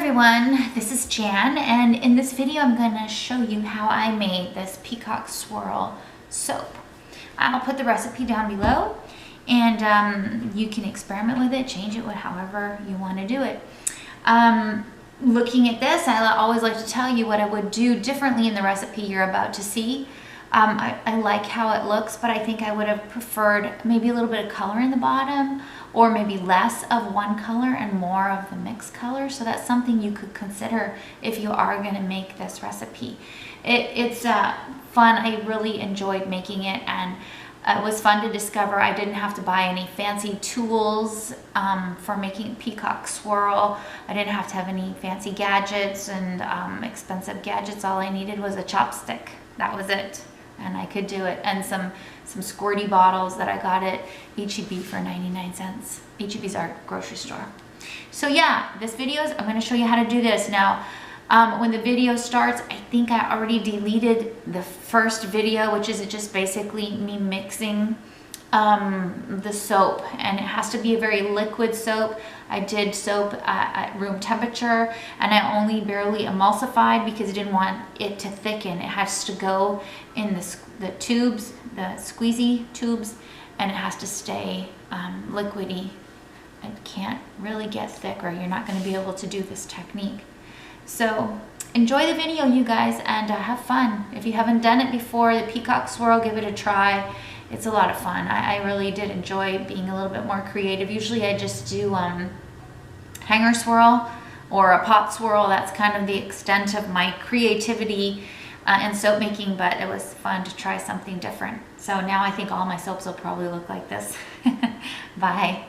everyone, this is Jan, and in this video I'm going to show you how I made this Peacock Swirl soap. I'll put the recipe down below, and you can experiment with it, change it however you want to do it. Looking at this, I always like to tell you what I would do differently in the recipe you're about to see. I like how it looks, but I think I would have preferred maybe a little bit of color in the bottom, or maybe less of one color and more of the mixed color. So that's something you could consider if you are going to make this recipe. It's fun. I really enjoyed making it, and it was fun to discover I didn't have to buy any fancy tools for making Peacock Swirl. I didn't have to have any fancy gadgets and expensive gadgets. All I needed was a chopstick. That was it. And I could do it. And some squirty bottles that I got at H-E-B for 99 cents. H-E-B's our grocery store. So yeah, this video is, I'm going to show you how to do this. Now, when the video starts, I think I already deleted the first video, which is just basically me mixing the soap, and it has to be a very liquid soap. I did soap at room temperature, and I only barely emulsified because I didn't want it to thicken. It has to go in the tubes, the squeezy tubes, and it has to stay liquidy. It can't really get thick, or you're not going to be able to do this technique. So enjoy the video, you guys, and have fun. If you haven't done it before, the Peacock Swirl, give it a try. It's a lot of fun. I really did enjoy being a little bit more creative. Usually I just do hanger swirl or a pot swirl. That's kind of the extent of my creativity in soap making, but it was fun to try something different. So now I think all my soaps will probably look like this. Bye.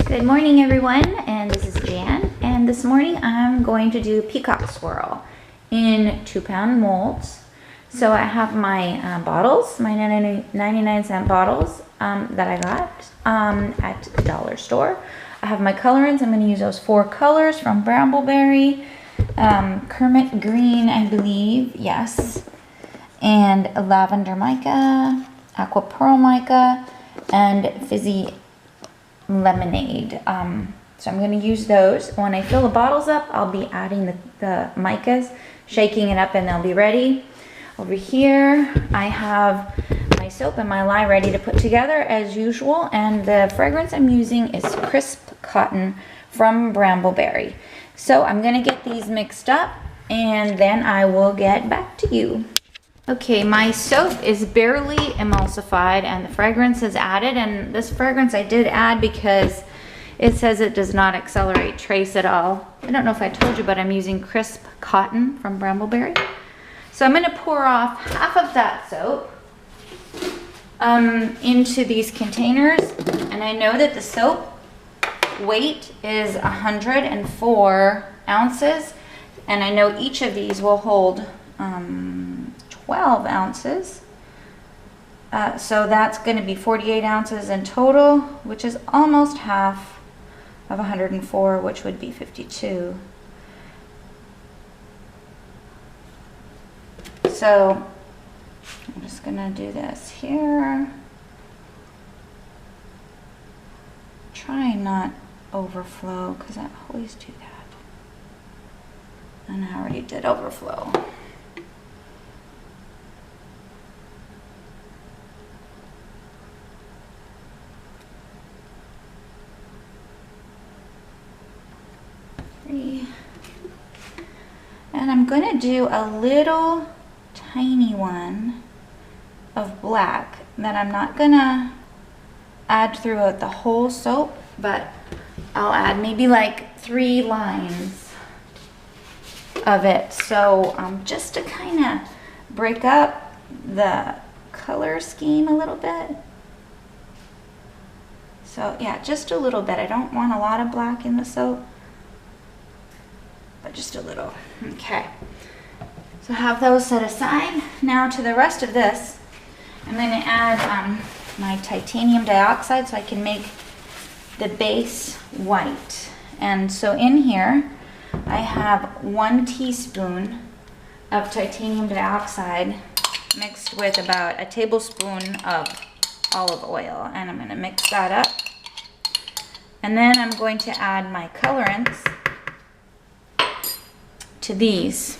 Good morning, everyone, and this is Jan, and this morning I'm going to do Peacock Swirl in 2-pound molds. So I have my bottles, my 99-cent bottles that I got at the dollar store. I have my colorants. I'm going to use those 4 colors from Brambleberry, Kermit Green, I believe, yes, and Lavender Mica, Aqua Pearl Mica, and Fizzy Lemonade. So I'm going to use those. When I fill the bottles up, I'll be adding the micas, shaking it up, and they'll be ready. Over here, I have my soap and my lye ready to put together as usual, and the fragrance I'm using is Crisp Cotton from Brambleberry. So I'm going to get these mixed up, and then I will get back to you. Okay, my soap is barely emulsified, and the fragrance is added, and this fragrance I did add because it says it does not accelerate trace at all. I don't know if I told you, but I'm using Crisp Cotton from Brambleberry. So I'm going to pour off half of that soap into these containers, and I know that the soap weight is 104 ounces, and I know each of these will hold 12 ounces. So that's going to be 48 ounces in total, which is almost half of 104, which would be 52. So I'm just going to do this here. Try and not overflow, because I always do that. And I already did overflow. And I'm going to do a little tiny one of black that I'm not gonna add throughout the whole soap, but I'll add maybe like 3 lines of it. So just to kind of break up the color scheme a little bit. So yeah, just a little bit. I don't want a lot of black in the soap, but just a little. Okay. So have those set aside. Now to the rest of this, I'm going to add my titanium dioxide so I can make the base white. And so in here, I have 1 teaspoon of titanium dioxide mixed with about a tablespoon of olive oil. And I'm going to mix that up. And then I'm going to add my colorants. to these.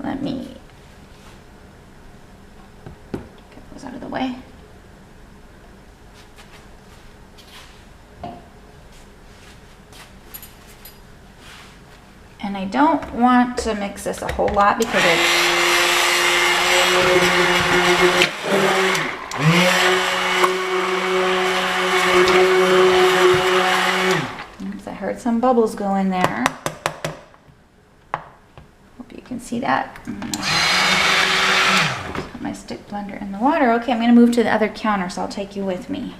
Let me get those out of the way. And I don't want to mix this a whole lot because I heard some bubbles go in there. Hope you can see that. Put my stick blender in the water. Okay, I'm gonna move to the other counter, so I'll take you with me.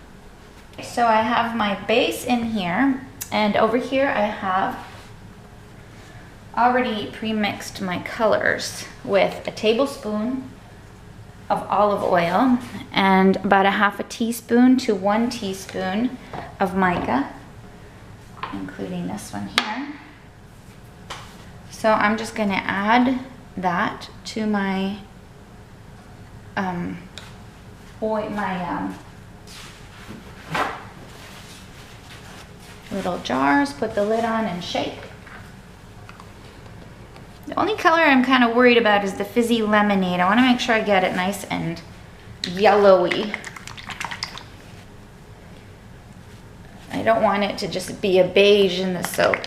So I have my base in here, and over here I have already pre-mixed my colors with a tablespoon of olive oil and about a half a teaspoon to 1 teaspoon of mica, including this one here. So I'm just going to add that to my little jars, put the lid on and shake. The only color I'm kind of worried about is the fizzy lemonade. I want to make sure I get it nice and yellowy. I don't want it to just be a beige in the soap.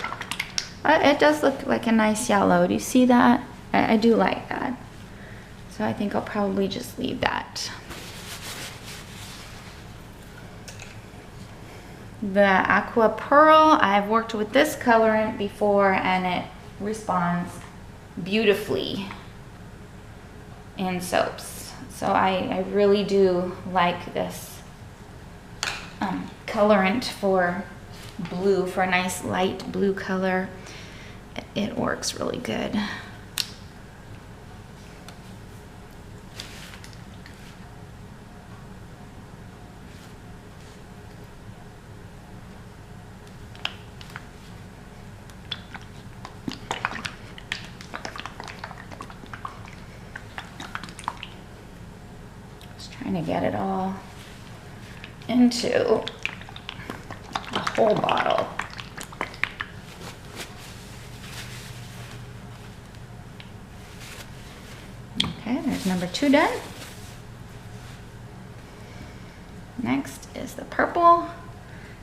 It does look like a nice yellow. Do you see that? I do like that. So I think I'll probably just leave that. The Aqua Pearl, I've worked with this colorant before and it responds beautifully in soaps. So I really do like this colorant for blue, for a nice light blue color. It works really good. Trying to get it all into the whole bottle. Okay, there's number 2 done. Next is the purple.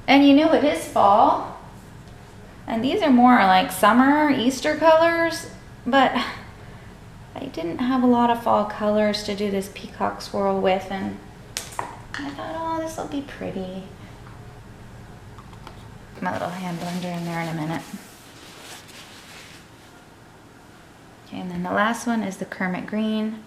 And you know it is fall. And these are more like summer, Easter colors, but I didn't have a lot of fall colors to do this Peacock Swirl with, and I thought, oh, this will be pretty. Put my little hand blender in there in a minute. Okay, and then the last one is the Kermit Green.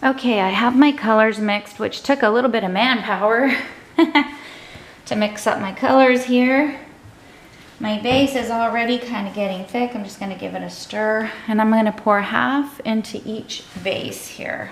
Okay, I have my colors mixed, which took a little bit of manpower to mix up my colors here. My base is already kind of getting thick. I'm just going to give it a stir, and I'm going to pour half into each base here.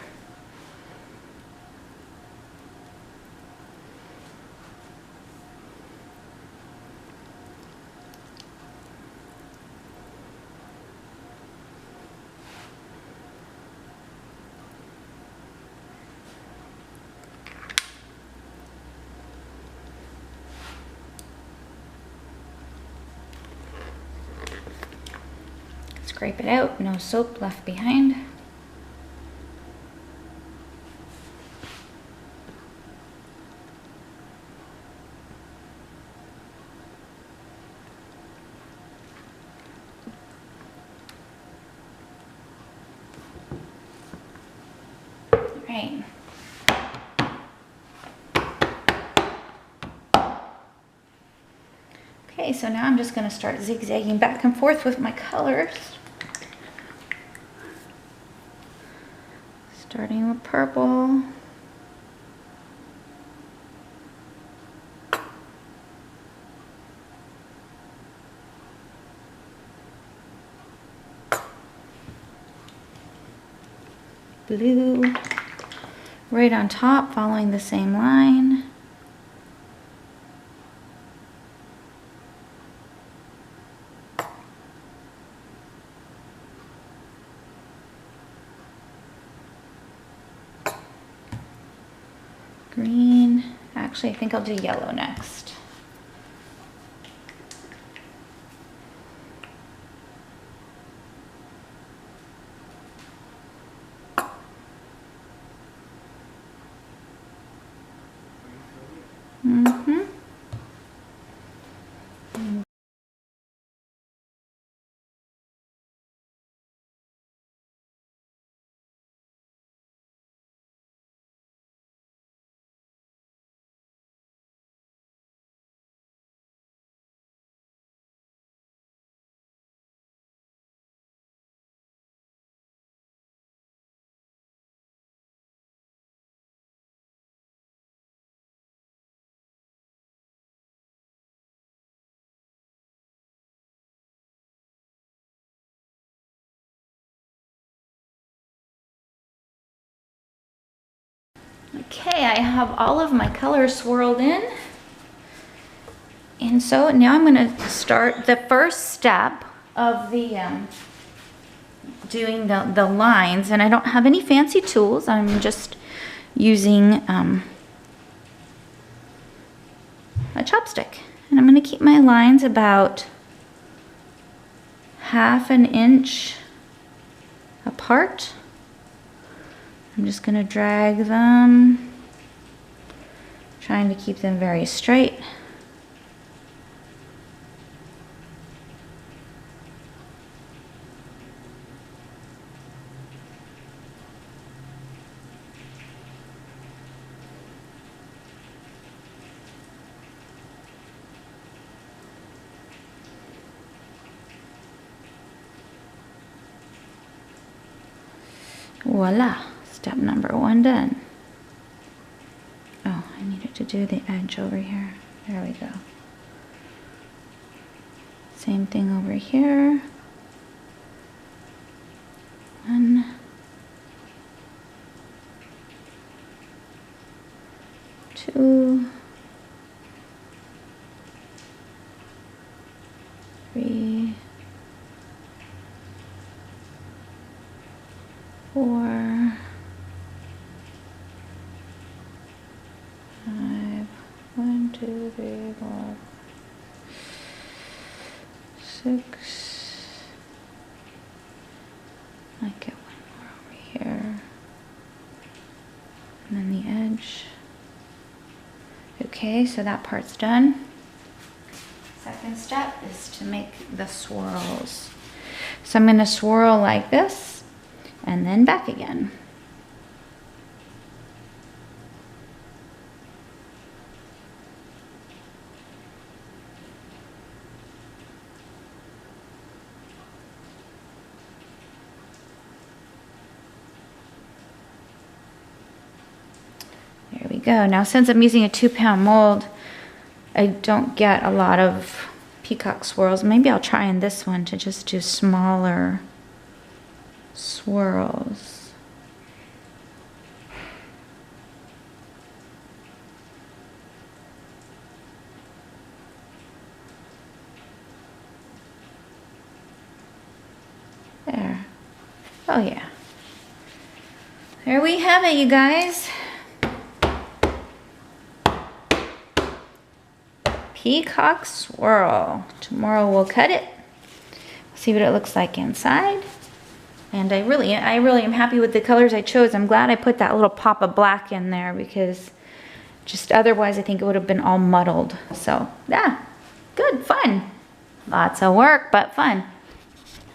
Scrape it out, no soap left behind. All right. Okay, so now I'm just going to start zigzagging back and forth with my colors. Starting with purple. blue right on top, following the same line. Green. Actually, I think I'll do yellow next. Okay, I have all of my colors swirled in. And so now I'm gonna start the first step of the doing the lines, and I don't have any fancy tools. I'm just using a chopstick. And I'm gonna keep my lines about 1/2 inch apart. I'm just gonna drag them, trying to keep them very straight. Voila, step number 1 done. Oh, I needed to do the edge over here. There we go. Same thing over here. 1, 2, 3, 4, 5, 1, 2, 3, 4, 6. Might get one more over here. And then the edge. Okay, so that part's done. Second step is to make the swirls. So I'm going to swirl like this and then back again. There we go. Now since I'm using a 2-pound mold, I don't get a lot of peacock swirls. Maybe I'll try in this one to just do smaller swirls. There. Oh yeah. There we have it, you guys. Peacock swirl. Tomorrow we'll cut it. See what it looks like inside. And I really am happy with the colors I chose. I'm glad I put that little pop of black in there because just otherwise I think it would have been all muddled. So yeah, good, fun. Lots of work, but fun.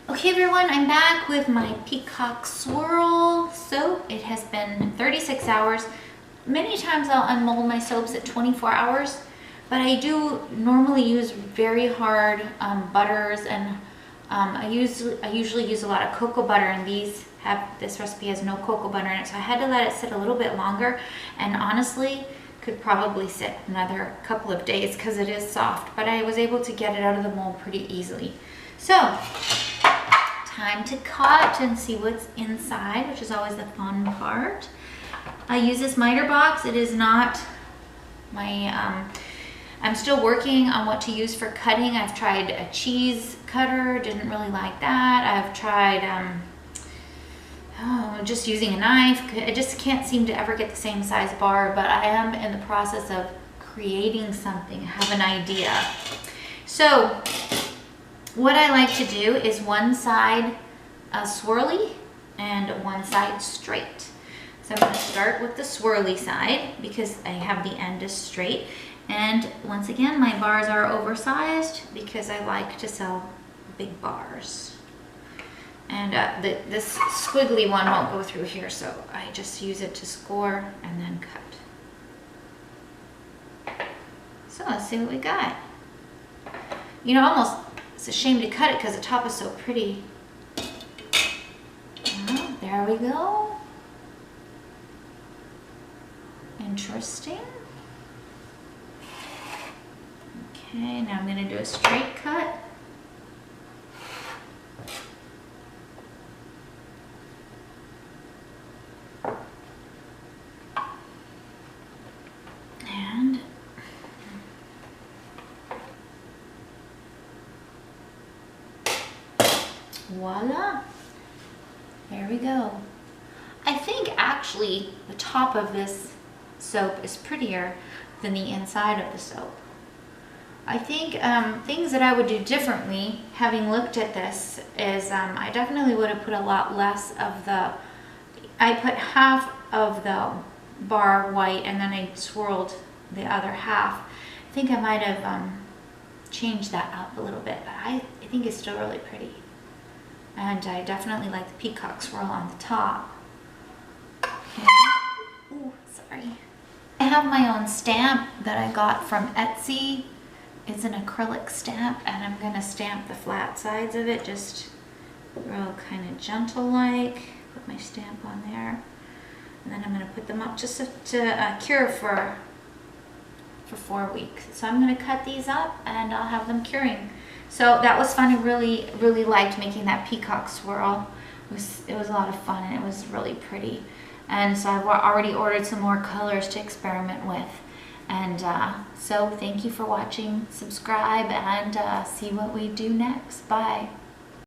Okay everyone, I'm back with my Peacock Swirl soap. It has been 36 hours. Many times I'll unmold my soaps at 24 hours, but I do normally use very hard butters, and I usually use a lot of cocoa butter, and this recipe has no cocoa butter in it, so I had to let it sit a little bit longer, and honestly could probably sit another couple of days because it is soft, but I was able to get it out of the mold pretty easily. So Time to cut and see what's inside, which is always the fun part. I use this miter box. It is not my, I'm still working on what to use for cutting. I've tried a cheese cutter, didn't really like that. I've tried just using a knife. I just can't seem to ever get the same size bar, but I am in the process of creating something, I have an idea. So what I like to do is one side swirly and one side straight. So I'm going to start with the swirly side because I have the end is straight. And once again, my bars are oversized because I like to sell big bars. And this squiggly one won't go through here, so I just use it to score and then cut. So let's see what we got. You know, almost it's a shame to cut it because the top is so pretty. Oh, there we go. Interesting. Okay, now I'm going to do a straight cut. And voila. There we go. I think actually the top of this soap is prettier than the inside of the soap. I think things that I would do differently, having looked at this, is I definitely would have put a lot less of the, I put half of the bar white and then I swirled the other half. I think I might have changed that up a little bit, but I think it's still really pretty. And I definitely like the Peacock Swirl on the top. Okay. Ooh, sorry. I have my own stamp that I got from Etsy. It's an acrylic stamp, and I'm gonna stamp the flat sides of it, just real kind of gentle like. Put my stamp on there, and then I'm gonna put them up just to cure for 4 weeks. So I'm gonna cut these up, and I'll have them curing. So that was fun. I really liked making that Peacock Swirl. It was a lot of fun, and it was really pretty. And so I've already ordered some more colors to experiment with. And so thank you for watching. Subscribe and see what we do next. Bye.